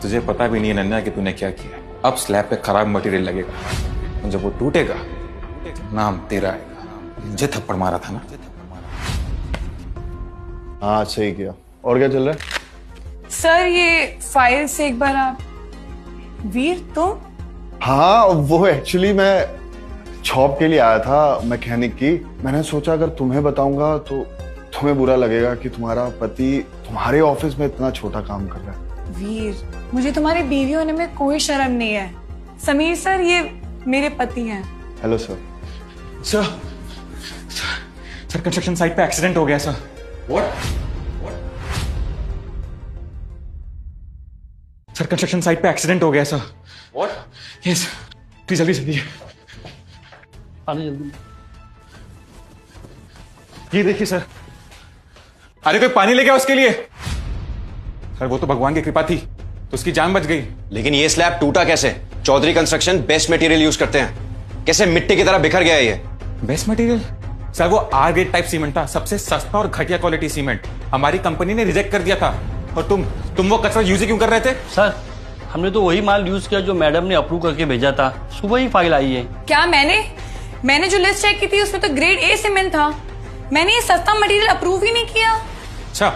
तुझे पता भी नहीं है नन्या कि तूने क्या किया। अब स्लैब पे खराब मटेरियल लगेगा और जब वो टूटेगा नाम तेरा आएगा। मुझे थप्पड़ मारा था ना। हाँ सही किया। और क्या चल रहा है? सर ये फाइल से एक बार आप। वीर तुम? हाँ वो एक्चुअली मैं जॉब के लिए आया था मैकेनिक की। मैंने सोचा अगर तुम्हें बताऊंगा तो तुम्हें बुरा लगेगा कि तुम्हारा पति तुम्हारे ऑफिस में इतना छोटा काम कर रहा है। वीर मुझे तुम्हारी बीवी होने में कोई शर्म नहीं है। समीर सर ये मेरे पति हैं। Hello sir. Sir sir construction site पे एक्सीडेंट हो गया sir. What? Sir construction site पे एक्सीडेंट हो गया सर। व्हाट? यस प्लीज जल्दी जल्दी। आने जल्दी। ये देखिए सर। अरे कोई पानी लेके आओ उसके लिए। सर वो तो भगवान की कृपा थी तो उसकी जान बच गई। लेकिन ये स्लैब टूटा कैसे? Chaudhary construction best material use करते हैं, कैसे मिट्टी की तरह बिखर गया ये? Best material? सर वो आर ग्रेड टाइप सीमेंट था, सबसे सस्ता और घटिया क्वालिटी सीमेंट। हमारी कंपनी ने रिजेक्ट कर दिया था। और तुम वो कचरा यूज ही क्यों कर रहे थे? सर हमने तो वही माल यूज किया जो मैडम ने अप्रूव करके भेजा था। सुबह ही फाइल आई है। क्या मैंने जो लिस्ट चेक की थी उसमें तो ग्रेड ए सीमेंट था। मैंने ये सस्ता मटेरियल अप्रूव ही नहीं किया। अच्छा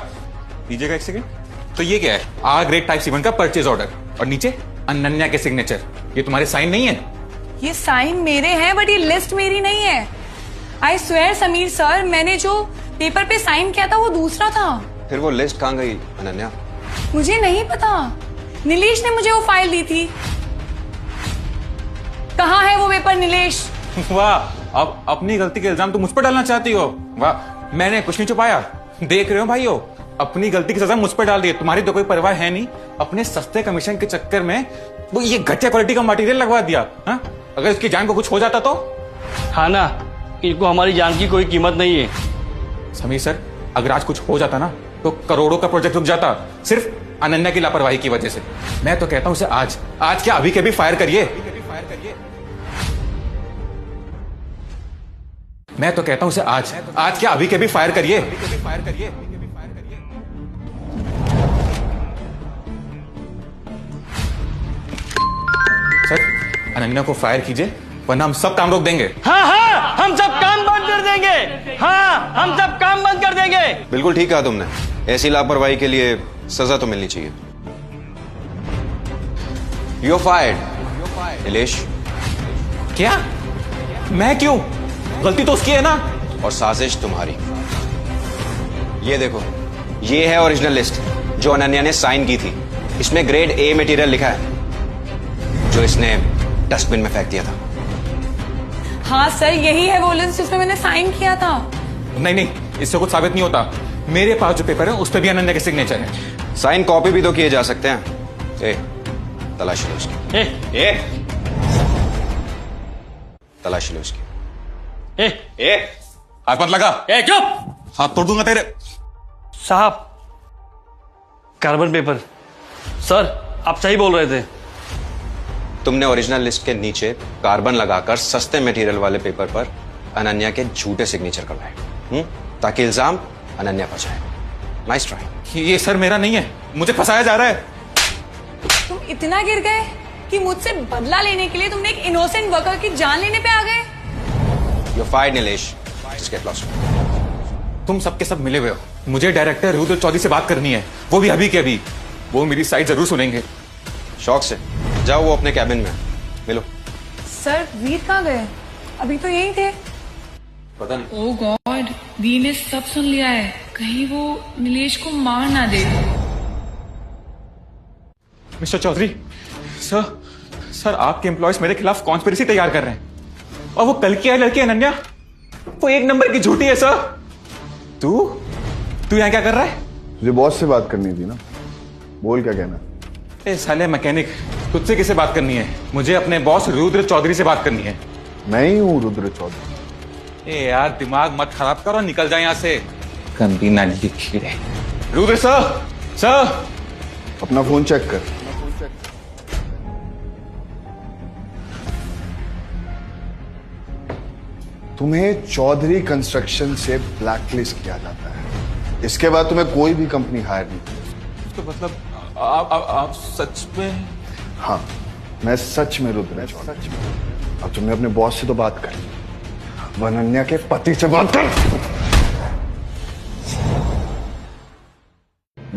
दीजिएगा एक सेकंड। तो ये क्या है? आर ग्रेड टाइप सीमेंट का परचेज ऑर्डर और नीचे अनन्या के सिग्नेचर। ये तुम्हारे साइन नहीं है? ये साइन मेरे हैं बट ये लिस्ट मेरी नहीं है। आई स्वेयर समीर सर मैंने जो पेपर पे साइन किया था वो दूसरा था। फिर वो लिस्ट कहाँ गई अनन्या? मुझे नहीं पता। नीलेश ने मुझे वो फाइल दी थी। कहाँ है वो पेपर नीलेश? वाह अब अपनी गलती के इल्जाम तुम मुझ पर डालना चाहती हो। वाह मैंने कुछ नहीं छुपाया। देख रहे हो भाइयों, अपनी गलती की सजा मुझ पर डाल दी है। तुम्हारी तो कोई परवाह है नहीं। अपने सस्ते कमीशन के चक्कर में वो ये घटिया क्वालिटी का मटेरियल लगवा दिया। हा? अगर इसकी जान को कुछ हो जाता तो? हाँ ना, इनको हमारी जान की कोई कीमत नहीं है। समीर सर अगर आज कुछ हो जाता ना तो करोड़ों का प्रोजेक्ट रुक जाता, सिर्फ अनन्या की लापरवाही की वजह से। मैं तो कहता हूं उसे आज क्या अभी के भी फायर करिए। मैं तो कहता हूं उसे आज क्या अभी के भी फायर करिए। सर अनन्या को फायर कीजिए वरना हम सब काम रोक देंगे। हाँ हाँ हम सब काम बंद कर देंगे। हाँ हम सब काम बंद कर देंगे। बिल्कुल ठीक कहा तुमने। ऐसी लापरवाही के लिए सजा तो मिलनी चाहिए। You are fired Nilesh. क्या? मैं क्यों? गलती तो उसकी है ना। और साजिश तुम्हारी। ये देखो, ये है ओरिजिनल लिस्ट जो अनन्या ने साइन की थी। इसमें ग्रेड ए मटेरियल लिखा है जो इसने डस्टबिन में फेंक दिया था। हाँ सर यही है वो लिस्ट जिसमें मैंने साइन किया था। नहीं इससे कुछ साबित नहीं होता। मेरे पास जो पेपर है उस पर भी अनन्या के सिग्नेचर है। साइन कॉपी भी तो किए जा सकते हैं। ए तलाशी लो उसकी। ए तलाशी लो उसकी। ए हाथ मत लगा। चुप। हाथ तोड़ दूंगा तेरे। साहब कार्बन पेपर। सर आप सही बोल रहे थे। तुमने ओरिजिनल लिस्ट के नीचे कार्बन लगाकर सस्ते मटेरियल वाले पेपर पर अनन्या के झूठे सिग्नेचर करवाए ताकि इल्जाम अनन्या पर जाए। Nice try. ये सर मेरा नहीं है, मुझे फंसाया जा रहा है। तुम इतना गिर गए कि मुझसे बदला लेने के लिए तुमने एक इनोसेंट वर्कर की जान लेने पे आ गए। You fired Nilesh. Just get lost. तुम सबके सब मिले हुए हो। मुझे डायरेक्टर रुद्र चौधरी से बात करनी है, वो भी अभी के अभी। वो मेरी साइड जरूर सुनेंगे। शौक से जाओ, वो अपने कैबिन में मिलो। सर वीर कहाँ गए? अभी तो यही थे। पता नहीं। ओह गॉड, वीर ने सब सुन लिया है। कहीं वो नीलेश को मार ना दे। मिस्टर चौधरी, सर आपके एम्प्लॉयज मेरे खिलाफ कॉन्स्पिरेसी तैयार कर रहे हैं। और वो कल की आई लड़की अनन्या, वो एक नंबर की झूठी है सर। तू यहाँ क्या कर रहा है? तुझे बॉस से बात करनी थी ना, बोल क्या कहना। ए साले मैकेनिक, तुझसे किसे बात करनी है? मुझे अपने बॉस रुद्र चौधरी से बात करनी है। मैं ही हूँ रुद्र चौधरी। ए यार दिमाग मत खराब करो, निकल जाए यहाँ से। गंदी नाली की कीड़े। रुद्र सर अपना फोन चेक कर। तुम्हें चौधरी कंस्ट्रक्शन से ब्लैकलिस्ट किया जाता है। इसके बाद तुम्हें कोई भी कंपनी हायर नहीं करती। तो मतलब आप सच में? हाँ, मैं सच में रुद्र चौधरी। अब तुमने अपने बॉस से तो बात कर, अनन्या के पति से बात कर।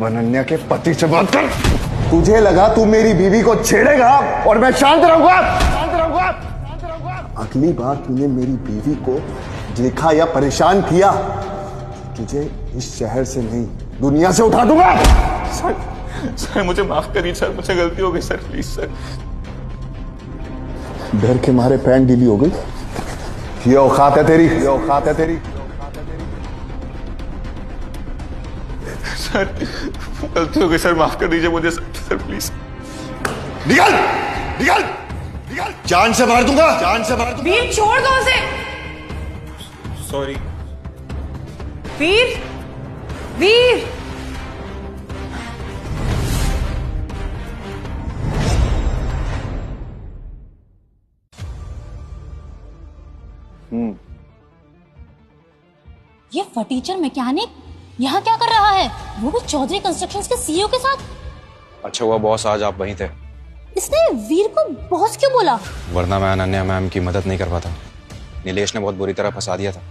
अनन्या के पति से बात कर। तुझे लगा तू मेरी बीवी को छेड़ेगा और मैं शांत रहूंगा? अगली बार तूने मेरी बीवी को देखा या परेशान किया, तुझे इस शहर से नहीं दुनिया से उठा दूंगा। सर मुझे माफ करिए सर, मुझसे गलती हो गई सर, प्लीज सर। डर के मारे पैंट ढीली हो गई। ये औकात है तेरी, ये औकात है तेरी। सर गलती हो गई सर, माफ कर दीजिए मुझे सर प्लीज। निकल निकल निकल, जान से मार दूंगा, जान से मार दूंगा। वीर छोड़ दो उसे। सॉरी। वीर, वीर। ये फर्नीचर मैकेनिक यहाँ क्या कर रहा है? वो भी चौधरी कंस्ट्रक्शंस के सीईओ के साथ। अच्छा हुआ बॉस आज आप वहीं थे, इसने वीर को बॉस क्यों बोला? वरना मैं अनन्या मैम की मदद नहीं कर पाता। नीलेश ने बहुत बुरी तरह फंसा दिया था।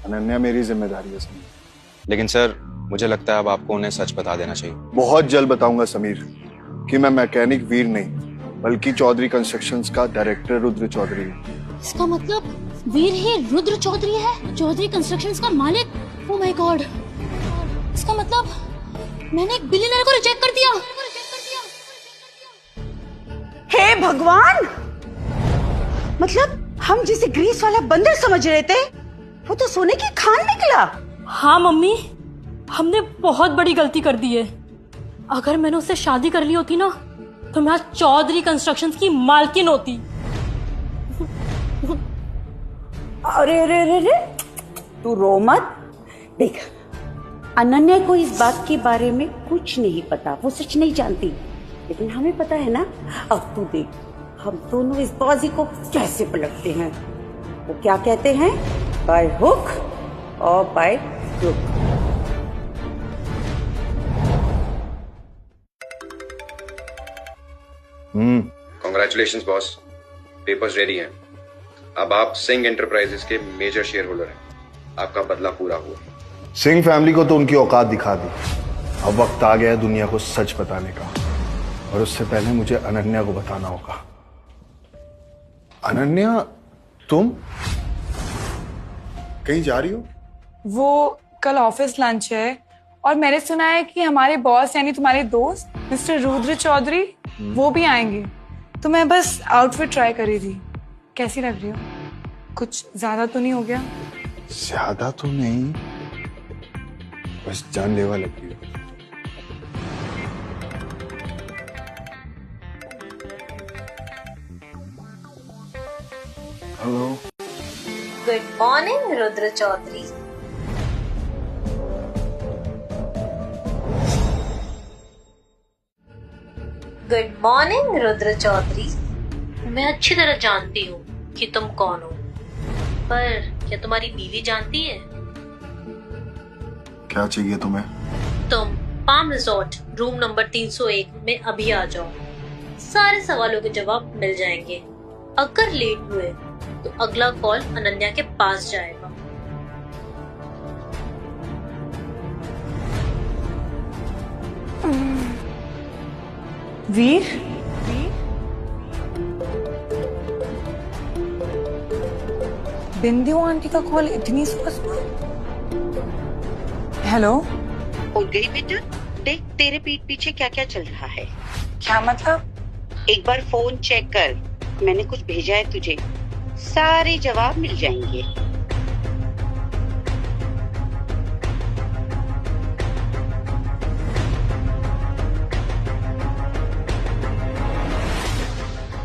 अनन्या मेरी जिम्मेदारी है समीर। लेकिन सर मुझे लगता है अब आपको उन्हें सच बता देना चाहिए। बहुत जल्द बताऊंगा समीर कि मैं मैकेनिक वीर नहीं बल्कि चौधरी कंस्ट्रक्शंस का डायरेक्टर रुद्र चौधरी हूँ। इसका मतलब वीर ही रुद्र चौधरी है, चौधरी कंस्ट्रक्शंस का मालिक। ओह माय गॉड, इसका मतलब मैंने एक बिलियनर को रिजेक्ट कर दिया। हे भगवान, मतलब हम जिसे ग्रीस वाला बंदर समझ रहे थे वो तो सोने की खान निकला। हाँ मम्मी, हमने बहुत बड़ी गलती कर दी है। अगर मैंने उससे शादी कर ली होती ना तो मैं आज चौधरी कंस्ट्रक्शंस की मालकिन होती। अरे अरे अरे अरे, तू रो मत। देख, अनन्या को इस बात के बारे में कुछ नहीं पता, वो सच नहीं जानती, लेकिन हमें पता है ना। अब तू देख हम दोनों इस बाजी को कैसे पलटते हैं। वो क्या कहते हैं, बाय हुक और by crook. Congratulations boss, papers ready हैं। अब आप सिंह एंटरप्राइजेस के मेजर शेयर होल्डर हैं। आपका बदला पूरा हुआ। सिंह फैमिली को तो उनकी औकात दिखा दी, अब वक्त आ गया है दुनिया को सच बताने का, और उससे पहले मुझे अनन्या को बताना होगा। अनन्या, तुम कहीं जा रही हो? वो कल ऑफिस लंच है और मैंने सुना है कि हमारे बॉस यानी तुम्हारे दोस्त मिस्टर रुद्र चौधरी वो भी आएंगे, तो मैं बस आउटफिट ट्राई कर रही थी। कैसी लग रही हो? कुछ ज्यादा तो नहीं हो गया? ज्यादा तो नहीं, बस जानलेवा लग रही हो। Hello. Good morning Rudra Chaudhary. Good morning Rudra Chaudhary. मैं अच्छी तरह जानती हूँ कि तुम कौन हो, पर क्या तुम्हारी बीवी जानती है? क्या चाहिए तुम्हें? तुम पाम रिजॉर्ट रूम नंबर 301 में अभी आ जाओ। सारे सवालों के जवाब मिल जाएंगे। अगर लेट हुए तो अगला कॉल अनन्या के पास जाएगा। वीर, बिंदु आंटी का कॉल इतनी सुबह? हेलो। उठ गई बेटा? देख तेरे पीठ पीछे क्या क्या चल रहा है। क्या मतलब? एक बार फोन चेक कर, मैंने कुछ भेजा है तुझे, सारे जवाब मिल जाएंगे।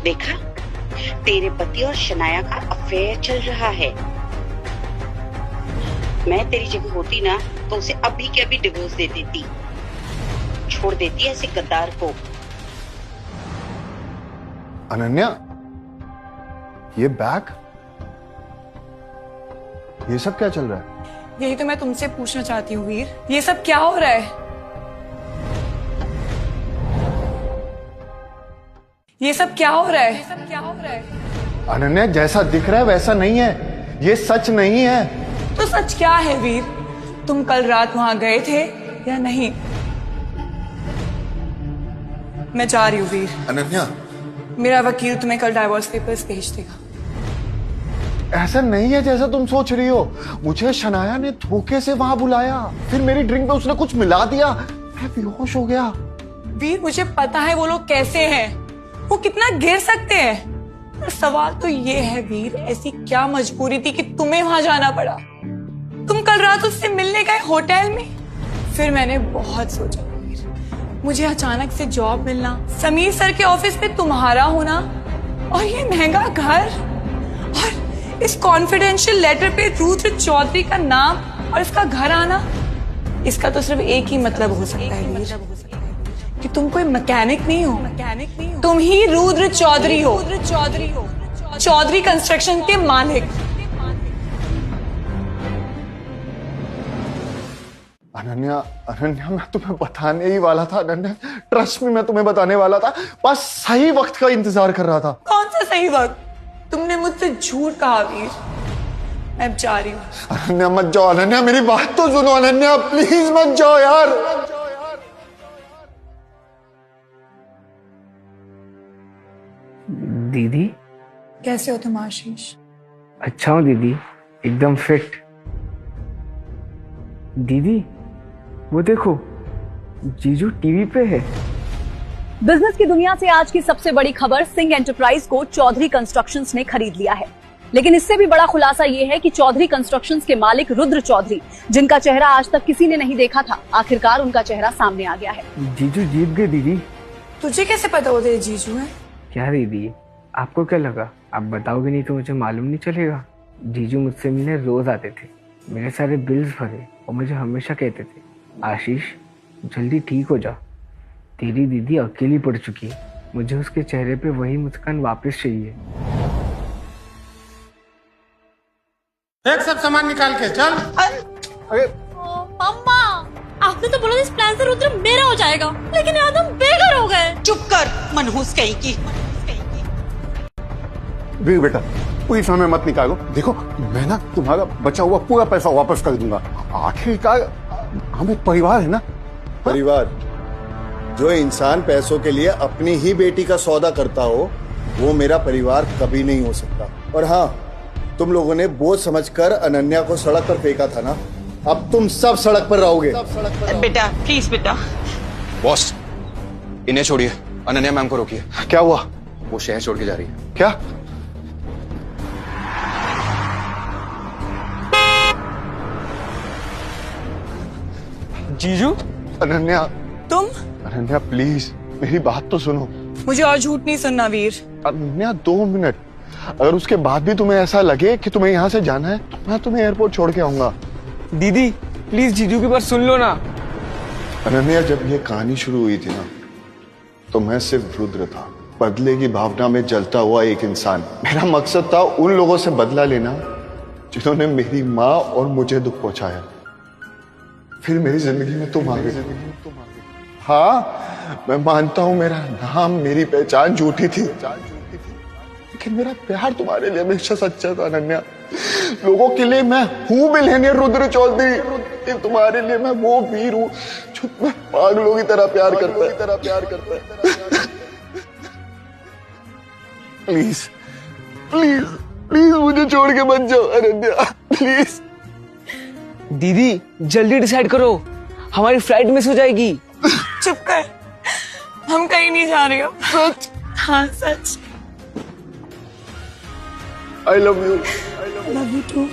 देखा, तेरे पति और शनाया का अफेयर चल रहा है। मैं तेरी जगह होती ना तो उसे अभी के अभी डिवोर्स दे देती, छोड़ देती ऐसे गद्दार को। अनन्या, ये बैग, ये सब क्या चल रहा है? यही तो मैं तुमसे पूछना चाहती हूँ वीर, ये सब क्या हो रहा है? ये सब क्या हो रहा है? अनन्या, जैसा दिख रहा है वैसा नहीं है, ये सच नहीं है। तो सच क्या है वीर? तुम कल रात वहां गए थे या नहीं? मैं जा रही हूँ वीर। अनन्या, मेरा वकील तुम्हें कल डाइवोर्स पेपर्स भेज देगा। ऐसा नहीं है जैसा तुम सोच रही हो। मुझे शनाया ने धोखे से वहां बुलाया, फिर मेरी ड्रिंक में उसने कुछ मिला दिया, मैं बेहोश हो गया। वीर, मुझे पता है वो लोग कैसे हैं, वो कितना गिर सकते हैं। पर सवाल तो ये है वीर, ऐसी क्या मजबूरी थी कि तुम्हें वहां जाना पड़ा? तुम कल रात उससे मिलने गए होटल में। फिर मैंने बहुत सोचा वीर, मुझे अचानक से जॉब मिलना, समीर सर के ऑफिस में तुम्हारा होना, और ये महंगा घर, और इस कॉन्फिडेंशियल लेटर पे रुद्र चौधरी का नाम और इसका घर आना, इसका तो सिर्फ एक ही मतलब हो सकता है वीर, कि तुम कोई मैकेनिक नहीं हो, तुम ही रुद्र चौधरी हो, चौधरी कंस्ट्रक्शन के मालिक। अनन्या, अनन्या, मैं तुम्हें बताने ही वाला था। अनन्या, ट्रस्ट में, मैं तुम्हें बताने वाला था, बस सही वक्त का इंतजार कर रहा था। कौन सा सही वक्त? तुमने मुझसे झूठ कहा वीर। मैं अब जा रही हूँ। अनन्या मत जाओ, अनन्या मेरी बात तो सुनो। अनन्या प्लीज मत जाओ यार। दीदी कैसे हो तुम आशीष? अच्छा हूँ दीदी, एकदम फिट। दीदी वो देखो, जीजू टीवी पे है। बिजनेस की दुनिया से आज की सबसे बड़ी खबर, सिंह एंटरप्राइज को चौधरी कंस्ट्रक्शंस ने खरीद लिया है। लेकिन इससे भी बड़ा खुलासा ये है कि चौधरी कंस्ट्रक्शंस के मालिक रुद्र चौधरी, जिनका चेहरा आज तक किसी ने नहीं देखा था, आखिरकार उनका चेहरा सामने आ गया है। जीजू जीत गए दीदी। तुझे कैसे पता वो तेरे जीजू है? क्या दीदी, आपको क्या लगा? आप बताओगे नहीं तो मुझे मालूम नहीं चलेगा। जीजू मुझसे मिलने रोज आते थे, मेरे सारे बिल्स भरे और मुझे हमेशा कहते थे, आशीष जल्दी ठीक हो जा, तेरी दीदी अकेली पड़ चुकी है, मुझे उसके चेहरे पे वही मुस्कान वापस चाहिए। एक सब सामान निकाल के चल। अरे मम्मा, आपने तो बोला इस प्लान से रुद्र मेरा हो जाएगा, लेकिन यहाँ तुम बेघर हो गए। चुप कर मनहूस कहीं की। बेटा कोई समय मत निकालो। देखो मैं ना तुम्हारा बचा हुआ पूरा पैसा वापस कर दूंगा। आखिरकार हम एक परिवार है ना। परिवार? जो इंसान पैसों के लिए अपनी ही बेटी का सौदा करता हो, वो मेरा परिवार कभी नहीं हो सकता। और हाँ, तुम लोगों ने बोझ समझकर अनन्या को सड़क पर फेंका था ना, अब तुम सब सड़क पर रहोगे। बेटा प्लीज बेटा। बॉस, इन्हें छोड़िए, अनन्या मैम को रोकिए। क्या हुआ? वो शहर छोड़ के जा रही है। क्या? जीजू? अनन्या, तुम? अनन्या प्लीज मेरी बात तो सुनो। मुझे और झूठ नहीं सुनना वीर। अनन्या 2 मिनट, अगर उसके बाद भी तुम्हें ऐसा लगे कि तुम्हें यहाँ से जाना है तो मैं तुम्हें एयरपोर्ट छोड़ के आऊंगा। दीदी प्लीज जीजू की बात सुन लो ना। अनन्या, जब ये कहानी शुरू हुई थी ना, तो मैं सिर्फ रुद्र था, बदले की भावना में जलता हुआ एक इंसान। मेरा मकसद था उन लोगों से बदला लेना जिन्होंने मेरी माँ और मुझे दुख पहुंचाया। फिर मेरी जिंदगी में तुम आ गए। हाँ मैं मानता हूं मेरा नाम, मेरी पहचान झूठी थी, लेकिन मेरा प्यार तुम्हारे लिए हमेशा सच्चा था अनन्या। लोगों के लिए मैं हूं मिलेनियर रुद्र चौधरी, लेकिन तुम्हारे लिए मैं वो वीर हूं जो तुम्हें पागलों की तरह प्यार करता है। प्लीज प्लीज प्लीज मुझे छोड़ के मत जाओ अनन्या, प्लीज। दीदी जल्दी डिसाइड करो, हमारी फ्लाइट मिस हो जाएगी। चुप कर, हम कहीं नहीं जा रहे हो। सच? हाँ सच। I love you. Love you to.